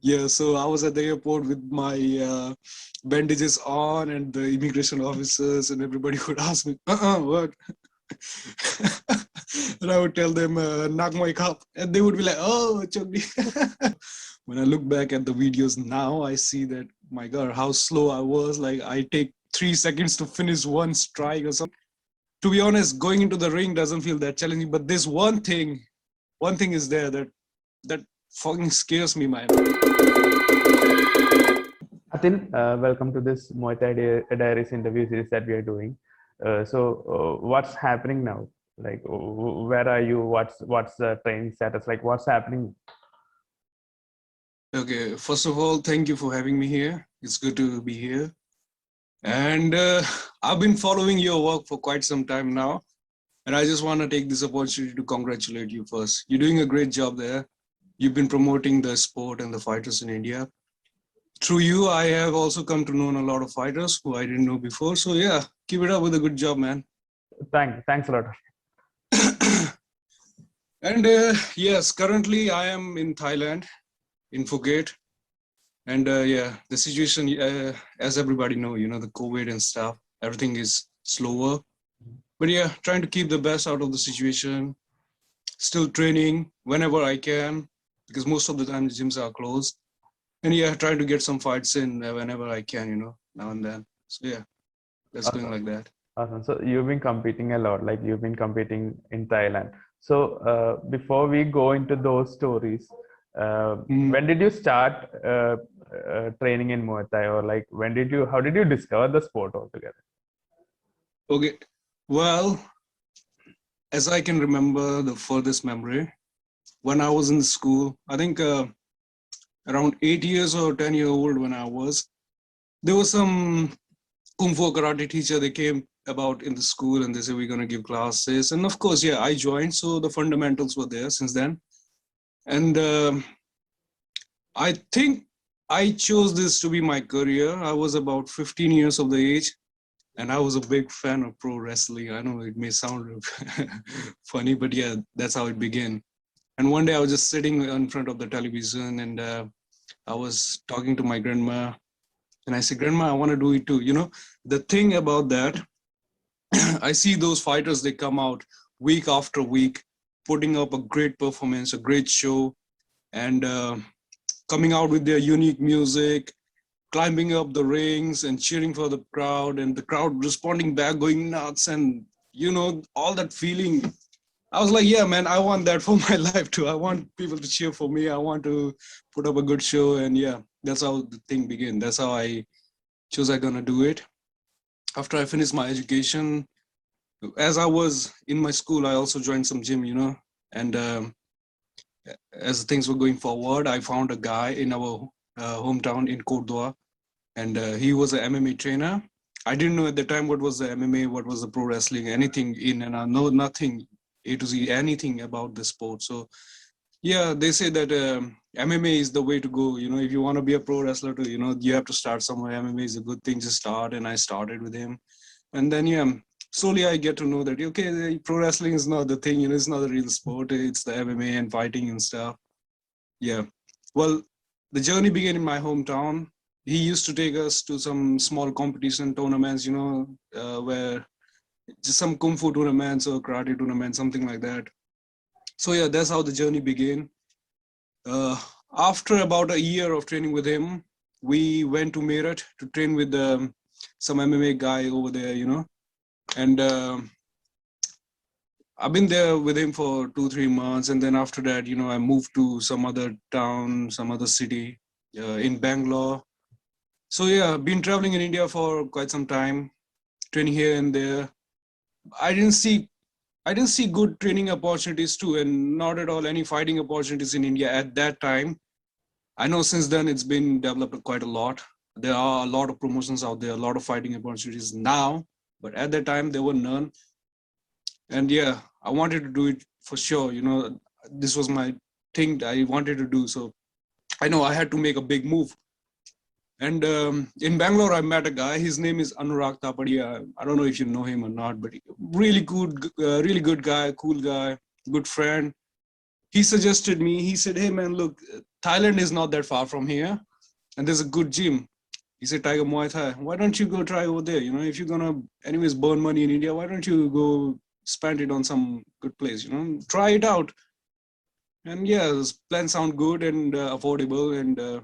Yeah, so I was at the airport with my bandages on, and the immigration officers and everybody would ask me, what? And I would tell them, knock my cup. And they would be like, oh, Chogdi. When I look back at the videos now, I see that, my God, how slow I was. Like, I take 3 seconds to finish one strike or something. To be honest, going into the ring doesn't feel that challenging, but this one thing is there that fucking scares me, man. Atin, welcome to this Muay-Thai Diaries interview series that we are doing. What's happening now? Like, where are you? What's the training status? Like, what's happening? Okay, first of all, thank you for having me here. It's good to be here. And I've been following your work for quite some time now. And I just want to take this opportunity to congratulate you first. You're doing a great job there. You've been promoting the sport and the fighters in India. Through you, I have also come to know a lot of fighters who I didn't know before. So yeah, keep it up with a good job, man. Thanks a lot. And yes, currently I am in Thailand, in Phuket. And yeah, the situation, as everybody know, the COVID and stuff, everything is slower. But yeah, trying to keep the best out of the situation. Still training whenever I can, because most of the time the gyms are closed. And yeah, trying to get some fights in whenever I can, now and then. So yeah, that's going Awesome. like that. Awesome. So you've been competing a lot. Like you've been competing in Thailand. So before we go into those stories, when did you start training in Muay Thai, or like how did you discover the sport altogether? Okay, well, as I can remember, the furthest memory, when I was in school, I think around 8 years or 10 year old when I was, there was some Kung Fu karate teacher, they came about in the school and they said, we're going to give classes. And of course, yeah, I joined. So the fundamentals were there since then. And I think I chose this to be my career. I was about 15 years of the age, and I was a big fan of pro wrestling. I know it may sound funny, but yeah, that's how it began. And one day I was just sitting in front of the television, and I was talking to my grandma, and I said, Grandma, I want to do it too. The thing about that, I see those fighters, they come out week after week, putting up a great performance, a great show, and coming out with their unique music, climbing up the rings and cheering for the crowd, and the crowd responding back, going nuts, and all that feeling. I was like, yeah, man, I want that for my life too. I want people to cheer for me. I want to put up a good show, and yeah, that's how the thing began. That's how I chose I'm gonna do it. After I finished my education, as I was in my school, I also joined some gym, and as things were going forward, I found a guy in our hometown in Kordwa, and he was an MMA trainer. I didn't know at the time what was the MMA, what was the pro wrestling, anything in, and I know nothing A to Z, anything about the sport. So yeah, they say that MMA is the way to go. If you want to be a pro wrestler, too, you have to start somewhere. MMA is a good thing to start, and I started with him. And then yeah, slowly I get to know that okay, pro wrestling is not the thing. It's not the real sport. It's the MMA and fighting and stuff. Yeah. Well, the journey began in my hometown. He used to take us to some small competition tournaments, where just some kung fu tournaments or karate tournaments, something like that. So yeah, that's how the journey began. After about a year of training with him, we went to Meerut to train with some MMA guy over there, and I've been there with him for 2-3 months, and then after that, I moved to some other town, some other city in Bangalore. So yeah, been traveling in India for quite some time, training here and there. I didn't see good training opportunities too, and not at all any fighting opportunities in India at that time. I know since then it's been developed quite a lot. There are a lot of promotions out there, a lot of fighting opportunities now, but at that time there were none. And yeah, I wanted to do it for sure. This was my thing that I wanted to do. So I know I had to make a big move. And in Bangalore, I met a guy. His name is Anurag Tapadia. I don't know if you know him or not, but really good guy, cool guy, good friend. He suggested me. He said, "Hey man, look, Thailand is not that far from here, and there's a good gym. He said, Tiger Muay Thai, why don't you go try over there? If you're gonna anyways burn money in India, why don't you go spend it on some good place? Try it out. And yeah, this plan sound good and affordable, and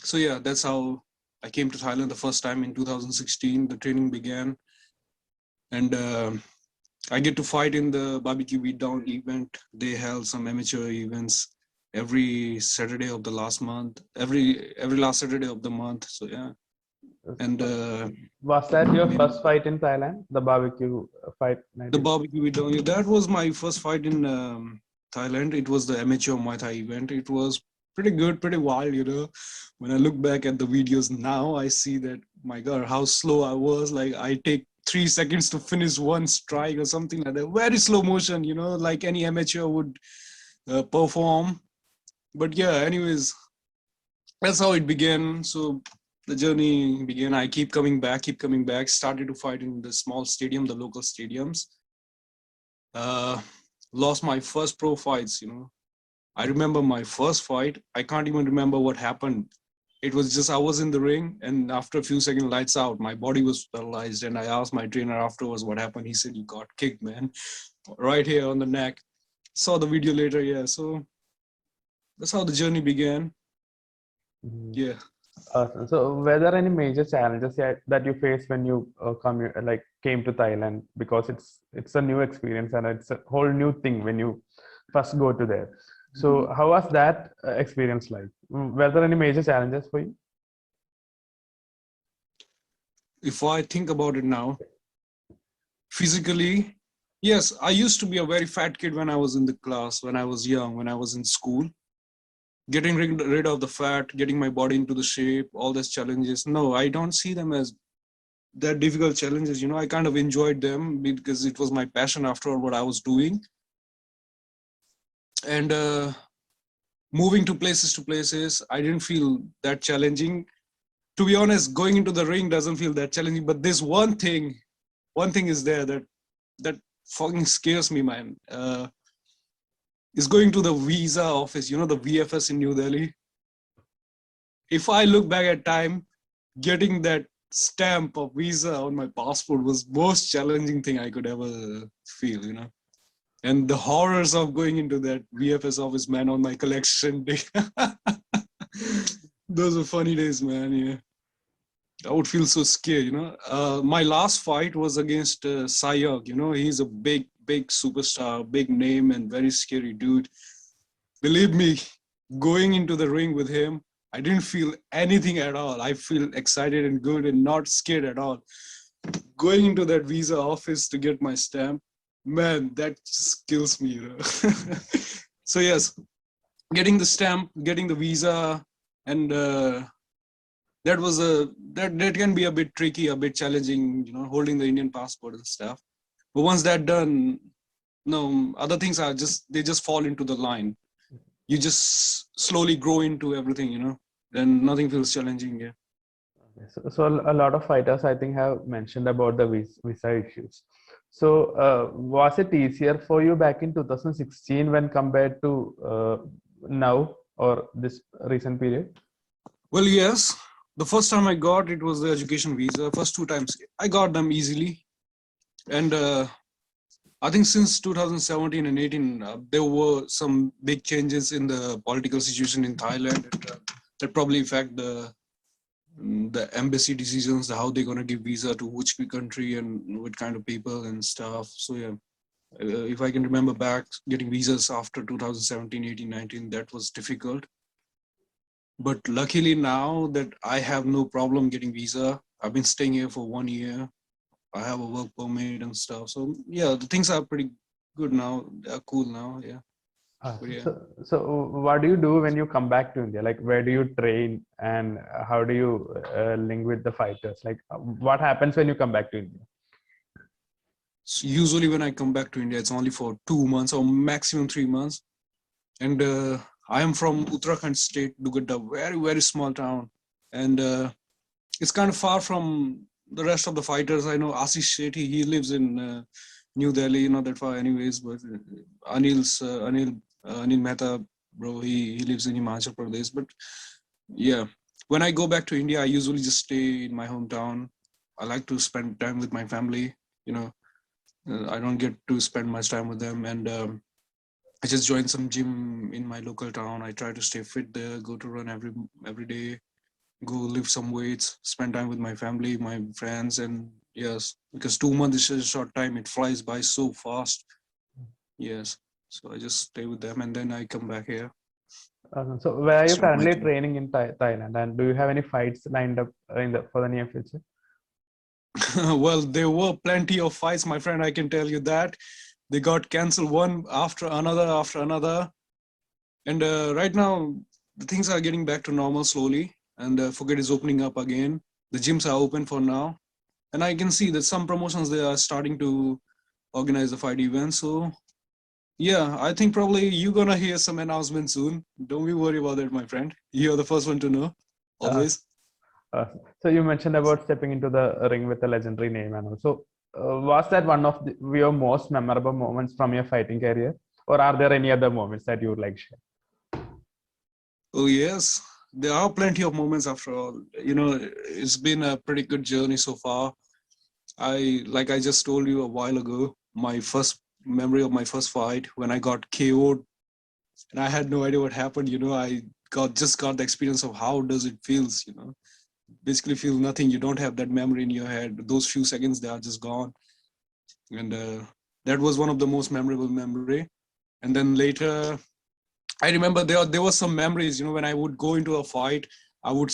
so yeah, that's how I came to Thailand the first time in 2016. The training began, and I get to fight in the barbecue beatdown event. They held some amateur events every Saturday of the last month, every last Saturday of the month. So yeah, and Was that your first fight in Thailand? The barbecue fight? the barbecue beatdown, that was my first fight in Thailand. It was the amateur Muay Thai event. It was pretty good, pretty wild. When I look back at the videos now, I see that, my God, how slow I was. Like, I take 3 seconds to finish one strike or something like that. Very slow motion, like any amateur would perform. But yeah, anyways, that's how it began. So the journey began. I keep coming back, started to fight in the small stadium, the local stadiums. Lost my first pro fights. I remember my first fight. I can't even remember what happened. It was just, I was in the ring, and after a few seconds, lights out. My body was paralyzed, and I asked my trainer afterwards what happened. He said, you got kicked, man, right here on the neck. Saw the video later, yeah. So that's how the journey began. Yeah. So were there any major challenges that you faced when you came to Thailand? Because it's a new experience and it's a whole new thing when you first go to there. So how was that experience like? Were there any major challenges for you? If I think about it now, physically, yes, I used to be a very fat kid when I was in the class, when I was young, when I was in school. Getting rid of the fat, getting my body into the shape, all these challenges. No, I don't see them as that difficult challenges. I kind of enjoyed them because it was my passion after all, what I was doing. And moving to places, I didn't feel that challenging. To be honest, going into the ring doesn't feel that challenging. But this one thing is there that fucking scares me, man. Is going to the visa office, the VFS in New Delhi. If I look back at time, getting that stamp of visa on my passport was most challenging thing I could ever feel, And the horrors of going into that VFS office, man, on my collection day. Those were funny days, man, yeah. I would feel so scared, My last fight was against Sayok, he's a big superstar, big name, and very scary dude. Believe me, going into the ring with him, I didn't feel anything at all. I feel excited and good and not scared at all. Going into that visa office to get my stamp, man, that just kills me, So yes, getting the stamp, getting the visa, and that can be a bit tricky, a bit challenging, holding the Indian passport and stuff. But once that's done, no, other things are they just fall into the line. You just slowly grow into everything, and nothing feels challenging. Yeah. So a lot of fighters, I think, have mentioned about the visa issues. So was it easier for you back in 2016 when compared to now or this recent period? Well, yes. The first time I got it was the education visa. First 2 times I got them easily, and I think since 2017 and 18, there were some big changes in the political situation in Thailand that probably affect the embassy decisions, how they're going to give visa to which country and what kind of people and stuff. So yeah, if I can remember back, getting visas after 2017, 18, 19, that was difficult. But luckily now that I have no problem getting visa, I've been staying here for 1 year. I have a work permit and stuff. So yeah, the things are pretty good now. They're cool now. Yeah. Yeah. So what do you do when you come back to India? Like, where do you train and how do you link with the fighters? Like, what happens when you come back to India? So usually when I come back to India, it's only for 2 months or maximum 3 months. And I am from Uttarakhand state, Dugadda, very, very small town. And it's kind of far from the rest of the fighters. I know Ashish Shetty, he lives in New Delhi, not that far anyways, but Anil Mehta, bro. He lives in Himachal Pradesh. But yeah, when I go back to India, I usually just stay in my hometown. I like to spend time with my family. You know, I don't get to spend much time with them, and I just joined some gym in my local town. I try to stay fit there, go to run every day, go lift some weights, spend time with my family, my friends, and yes, because 2 months is a short time. It flies by so fast. Yes, so I just stay with them, and then I come back here, So where are you start my currently gym. training in Thailand, and do you have any fights lined up for the near future? Well, there were plenty of fights, my friend. I can tell you that they got cancelled one after another, and right now the things are getting back to normal slowly, and Phuket is opening up again. The gyms are open for now, and I can see that some promotions they are starting to organize the fight events. So yeah, I think probably you're gonna hear some announcement soon. Don't be worried about that, my friend. You're the first one to know. Uh, Always. uh, so you mentioned about stepping into the ring with a legendary name, and also was that one of your most memorable moments from your fighting career, or are there any other moments that you would like to share? Oh yes, there are plenty of moments after all. You know, it's been a pretty good journey so far. I just told you a while ago, my first memory of my first fight when I got KO'd and I had no idea what happened. You know, I got the experience of how does it feels. You know, basically feel nothing. You don't have that memory in your head. Those few seconds they are just gone, and that was one of the most memorable memory. And then later, I remember there were some memories. You know, when I would go into a fight, I would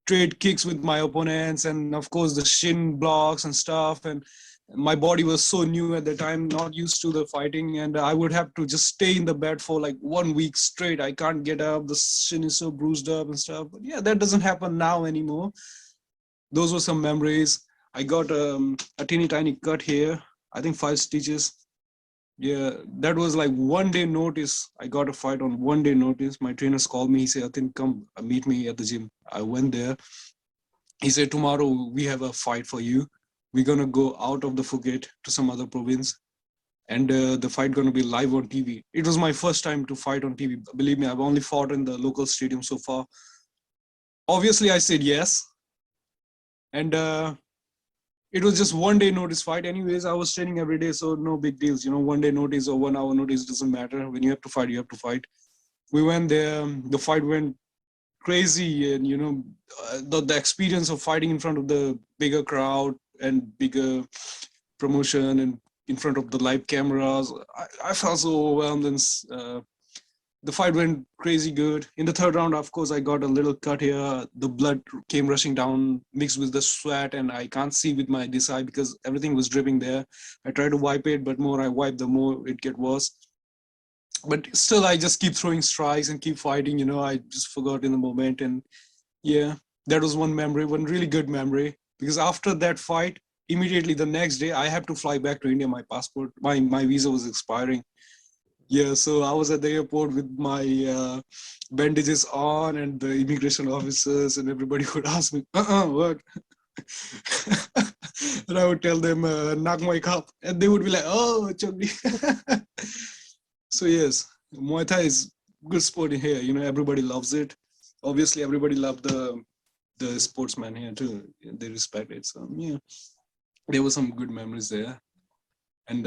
trade kicks with my opponents, and of course the shin blocks and stuff. And my body was so new at the time, not used to the fighting, and I would have to just stay in the bed for like 1 week straight. I can't get up. The shin is so bruised up and stuff. But yeah, that doesn't happen now anymore. Those were some memories. I got a teeny tiny cut here. I think 5 stitches. Yeah, that was like 1 day notice. I got a fight on 1 day notice. My trainers called me. He said, Atin, come meet me at the gym. I went there. He said, tomorrow we have a fight for you. We're going to go out of the Phuket to some other province. And the fight going to be live on TV. It was my first time to fight on TV. Believe me, I've only fought in the local stadium so far. Obviously, I said yes. And it was just 1 day notice fight. Anyways, I was training every day, so no big deals. You know, 1 day notice or 1 hour notice doesn't matter. When you have to fight, you have to fight. We went there. The fight went crazy, and you know, the experience of fighting in front of the bigger crowd and bigger promotion and in front of the live cameras, I felt so overwhelmed. And the fight went crazy good. In the third round, of course, I got a little cut here. The blood came rushing down, mixed with the sweat, and I can't see with my this eye because everything was dripping there. I tried to wipe it, but more I wipe, the more it get worse. But still, I just keep throwing strikes and keep fighting. You know, I just forgot in the moment, and yeah, that was one memory, one really good memory. Because after that fight, immediately the next day, I had to fly back to India. My passport, my visa was expiring. Yeah, so I was at the airport with my bandages on, and the immigration officers and everybody would ask me, what? And I would tell them, knock my cup. And they would be like, oh, chogdi. So yes, Muay Thai is good sport in here. You know, everybody loves it. Obviously, everybody loved the sportsman here too. They respect it. So yeah, there were some good memories there. And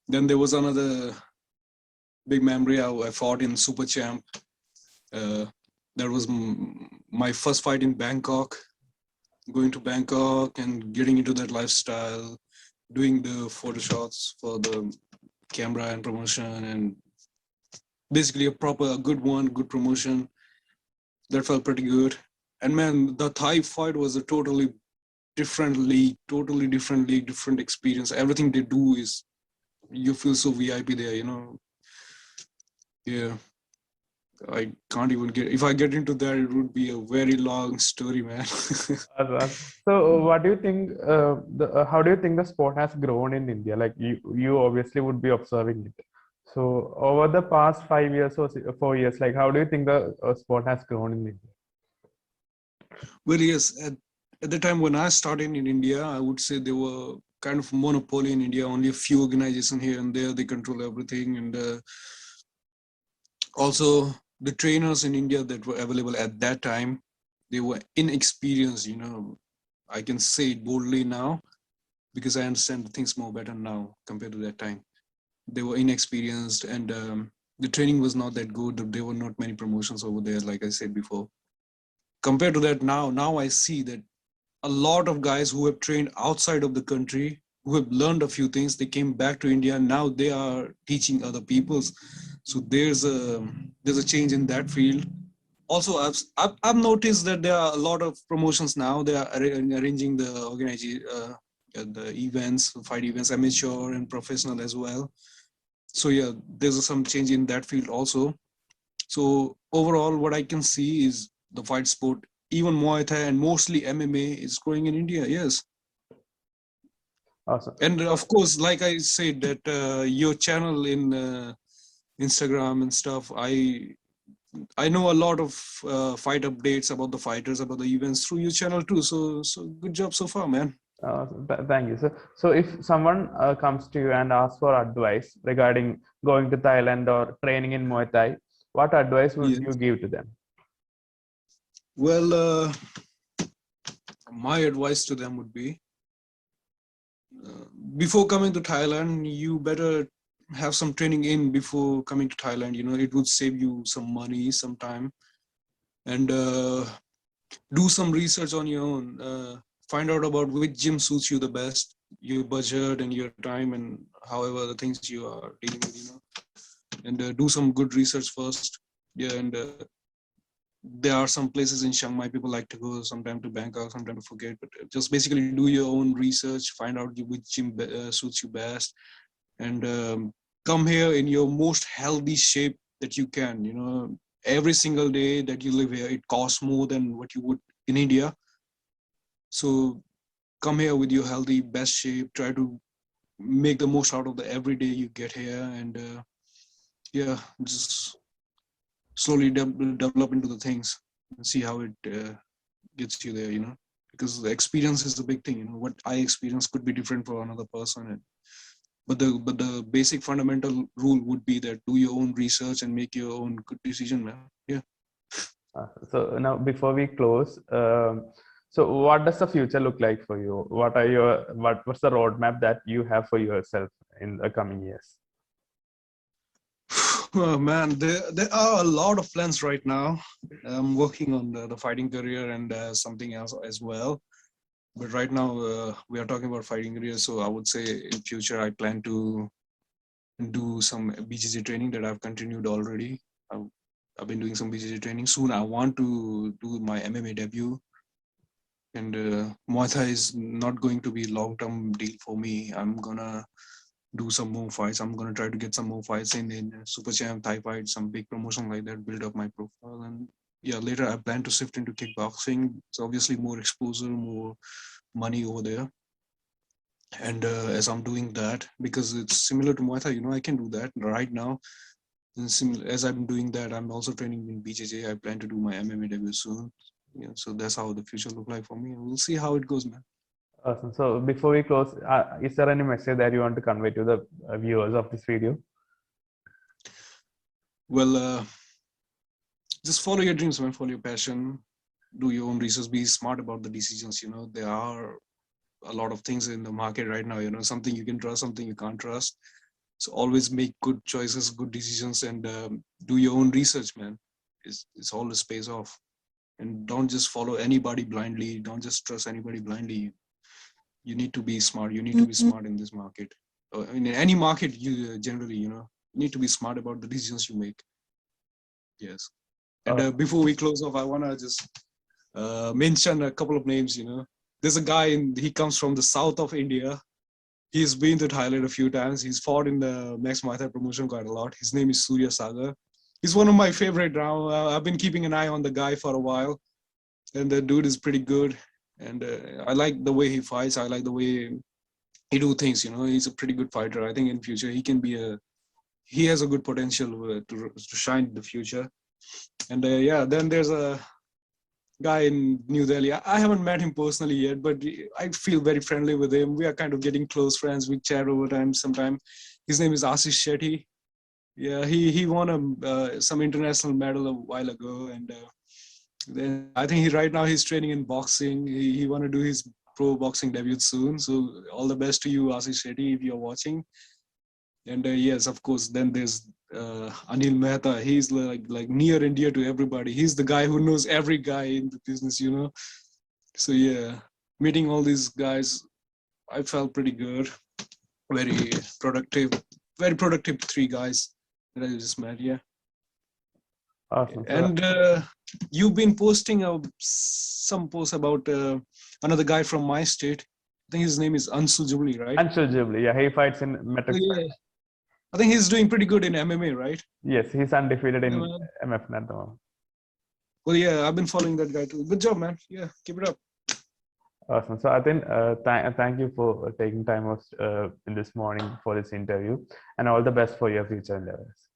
then there was another big memory. I fought in Super Champ. That was my first fight in Bangkok. Going to Bangkok and getting into that lifestyle, doing the photo shots for the camera and promotion, and basically a good one, good promotion. That felt pretty good. And man, the Thai fight was a totally different league, different experience. Everything they do is you feel so VIP there, you know. Yeah. I can't even get if I get into that, it would be a very long story, man. So, what do you think? How do you think the sport has grown in India? Like you obviously would be observing it. So, over the past 5 years or 4 years, like how do you think the sport has grown in India? Well, yes, at the time when I started in India, I would say there were kind of monopoly in India. Only a few organizations here and there, they control everything. And Also, the trainers in India that were available at that time, they were inexperienced. I can say it boldly now because I understand things more better now compared to that time. They were inexperienced, and the training was not that good. There were not many promotions over there, like I said before. Compared to that, now I see that a lot of guys who have trained outside of the country, who have learned a few things, they came back to India. Now they are teaching other peoples. So there's a change in that field. Also, I've noticed that there are a lot of promotions now. They are arranging the organizing the events, fight events, amateur and professional as well. So yeah, there's some change in that field also. So overall, what I can see is the fight sport, even Muay Thai and mostly MMA, is growing in India. Yes, Awesome. and of course, like I said, that your channel in Instagram and stuff, I know a lot of fight updates about the fighters, about the events through your channel too. So good job so far, man. Thank you. So if someone comes to you and asks for advice regarding going to Thailand or training in Muay Thai, what advice would you Yes. give to them? Well, my advice to them would be, before coming to Thailand, you better have some training in before coming to Thailand. It would save you some money, some time, and do some research on your own. Find out about which gym suits you the best, your budget and your time, and however the things you are dealing with. And do some good research first. Yeah, and there are some places in Chiang Mai people like to go sometime to Bangkok, sometime to Phuket, but just basically do your own research, find out which gym suits you best, and come here in your most healthy shape that you can. Every single day that you live here, it costs more than what you would in India. So come here with your healthy best shape, try to make the most out of the every day you get here, and yeah, just slowly develop into the things and see how it gets you there, because the experience is the big thing. What I experience could be different for another person, but the basic fundamental rule would be that do your own research and make your own good decision, man. Yeah. So now before we close, so what does the future look like for you? What's the roadmap that you have for yourself in the coming years? Oh, man, there are a lot of plans right now. I'm working on the fighting career and something else as well. But right now, we are talking about fighting career. So I would say in future, I plan to do some BJJ training that I've continued already. I've been doing some BJJ training. Soon I want to do my MMA debut. And Muay Thai is not going to be a long-term deal for me. I'm gonna do some more fights. I'm gonna try to get some more fights in Super Champ, Thai fight, some big promotion like that, build up my profile. And yeah, later I plan to shift into kickboxing. It's obviously more exposure, more money over there. And as I'm doing that, because it's similar to Muay Thai, I can do that right now. And as I'm doing that, I'm also training in BJJ. I plan to do my MMA debut soon. Yeah, so that's how the future look like for me. We'll see how it goes, man. Awesome. So before we close, is there any message that you want to convey to the viewers of this video? Well, just follow your dreams, man. Follow your passion. Do your own research. Be smart about the decisions. There are a lot of things in the market right now. Something you can trust, something you can't trust. So always make good choices, good decisions, and do your own research, man. It's always pays off. And don't just follow anybody blindly. Don't just trust anybody blindly. You need to be smart. You need to be smart in this market. In any market, you generally, you need to be smart about the decisions you make. Yes. And before we close off, I wanna just mention a couple of names. There's a guy he comes from the south of India. He's been to Thailand a few times. He's fought in the Max Muay promotion quite a lot. His name is Surya Sagar. He's one of my favorite now. I've been keeping an eye on the guy for a while, and the dude is pretty good. And I like the way he fights. I like the way he do things. He's a pretty good fighter. I think in future he has a good potential to shine in the future. And yeah, then there's a guy in New Delhi. I haven't met him personally yet, but I feel very friendly with him. We are kind of getting close friends. We chat over time sometime. His name is Ashish Shetty. Yeah, he won some international medal a while ago, and then I think he right now he's training in boxing. He want to do his pro boxing debut soon. So all the best to you, Ashish Shetty, if you're watching. And yes, of course, then there's Anil Mehta. He's like near and dear to everybody. He's the guy who knows every guy in the business, you know. So yeah, meeting all these guys, I felt pretty good. Very productive. Very productive three guys that I just met. Yeah. Awesome. So And you've been posting some posts about another guy from my state. I think his name is Ansu Jubli, right? Anshul Jubli, yeah, he fights in Oh, metric. yeah. I think he's doing pretty good in MMA, right? Yes, he's undefeated Yeah, in man. MF at the moment. Well, yeah, I've been following that guy too. Good job, man. Yeah, keep it up. Awesome. So I think thank you for taking time out in this morning for this interview, and all the best for your future endeavors.